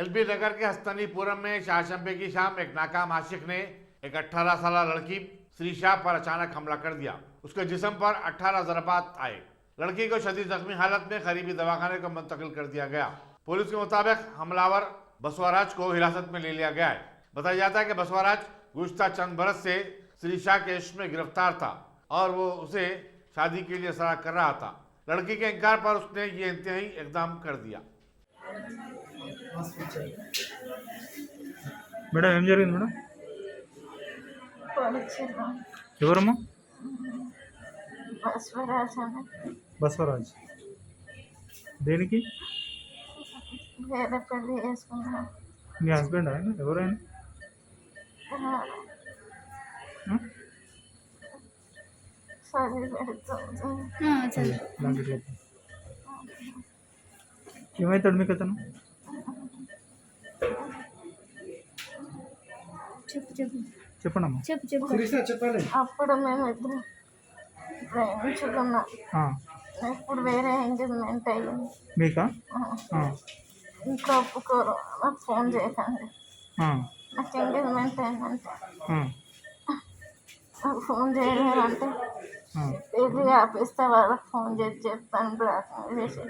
LB नगर के हस्तनीपुरम में शाहशंपे की शाम एक नाकाम आशिक ने एक 18 साल लड़की श्रीशा पर अचानक हमला कर दिया। उसके जिस्म पर 18 ज़रबात आए। लड़की को शदीद जख्मी हालत में करीबी दवाखाने को मुंतकिल कर दिया गया। पुलिस के मुताबिक हमलावर बसवाराज को हिरासत में ले लिया गया है। बताया जाता है कि बसवाराज गुज़श्ता चंद बरस से श्रीशा के इश्क में गिरफ्तार था और वो उसे शादी के लिए सराह कर रहा था। लड़की के इनकार पर उसने ये इंतहाई इकदाम कर दिया। మేడం ఏం జరిగింది మేడం? ఎవరమ్మా? బసవరాజ్. దేనికి? వేరే పెళ్లి చేసుకున్నా. మీ హస్బెండ్ ఆయన? ఎవరైనా? ఏమవుతాడు మీకు అతను? చెప్పండమ్మా. చెప్పండి. అప్పుడు మేము ఇద్దరు ప్రేమించుకున్నాం. ఇప్పుడు వేరే ఎంగేజ్మెంట్ అయ్యింది. మీకా? ఇంట్లో ఒప్పుకోరు. నాకు ఫోన్ చేయకండి, నాకు ఎంగేజ్మెంట్ అయిందంటే నాకు ఫోన్ చేయలేరంటే పెళ్ళి ఆపిస్తే వాళ్ళకి ఫోన్ చేసి చెప్తాను, బ్లాక్ చేసి.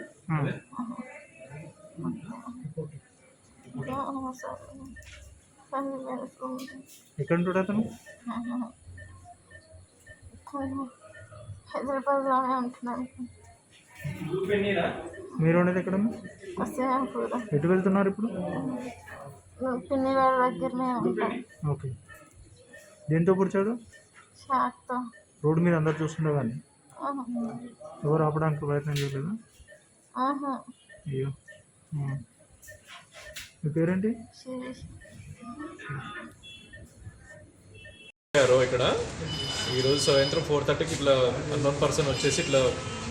ఎక్కడ ఉంటాడు అతను? హైదరాబాద్లోనే ఉంటున్నాను. మీరు ఉండేది ఎక్కడమ్మా? శ్రీరాంపూర్. ఎటు వెళ్తున్నారు ఇప్పుడు? పిన్ని వాళ్ళ దగ్గరనే ఉంటాను. ఓకే. దేంతో పొడిచాడు? షాక్తో. రోడ్డు మీద అందరు చూస్తుండే కానీ ఎవరు ఆపడానికి ప్రయత్నం చేయలేదా? అయ్యో. మీ పేరేంటి? ఇక్కడ ఈరోజు సాయంత్రం 4:30కి ఇట్లా అన్నోన్ పర్సన్ వచ్చేసి ఇట్లా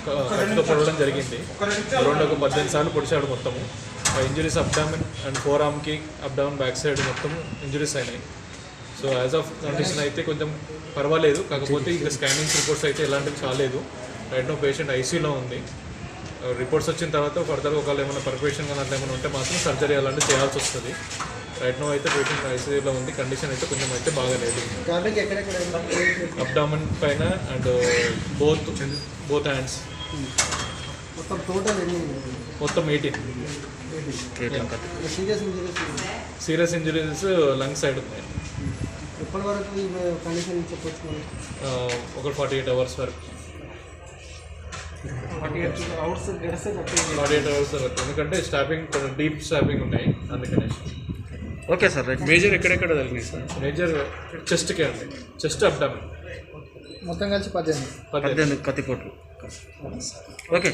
కట్టుతో పొడవడం జరిగింది. అరౌండ్ ఒక 18 సార్లు పొడిచాడు. మొత్తము injuries up down and four ఆర్మ్కి అప్ డౌన్ బ్యాక్ సైడ్ మొత్తం ఇంజరీస్ అయినాయి. సో యాజ్ ఆఫ్ కండిషన్ అయితే కొంచెం పర్వాలేదు, కాకపోతే ఇంకా స్కానింగ్స్ రిపోర్ట్స్ అయితే ఎలాంటివి కాలేదు. రైట్ నో పేషెంట్ ఐసీయూలో ఉంది. రిపోర్ట్స్ వచ్చిన తర్వాత ఫర్దర్గా ఒకవేళ ఏమైనా పర్ఫెక్షన్ కానీ అట్లా ఏమైనా ఉంటే మాత్రం సర్జరీ అలాంటివి చేయాల్సి వస్తుంది. రైట్ నో అయితే పేషెంట్ ఐసీయూలో ఉంది. కండిషన్ అయితే కొంచెం అయితే బాగాలేదు. అబ్డామన్ పైన అండ్ బోత్ హ్యాండ్స్ మొత్తం 18. సీరియస్ ఇంజరీస్ లంగ్ సైడ్ ఉన్నాయి. ఒక 48 అవర్స్ వరకు. 48 అవర్స్ వరకు, ఎందుకంటే స్టాపింగ్ కొంచెం డీప్ స్టాపింగ్ ఉన్నాయి అందుకనే. Okay sir. రైట్. మేజర్ ఎక్కడెక్కడ తగిలింది సార్? మేజర్ చెస్ట్కే అండి, చెస్ట్ అబ్డామిన్ మొత్తం కలిసి 18 కత్తిపోట్లు. ఓకే.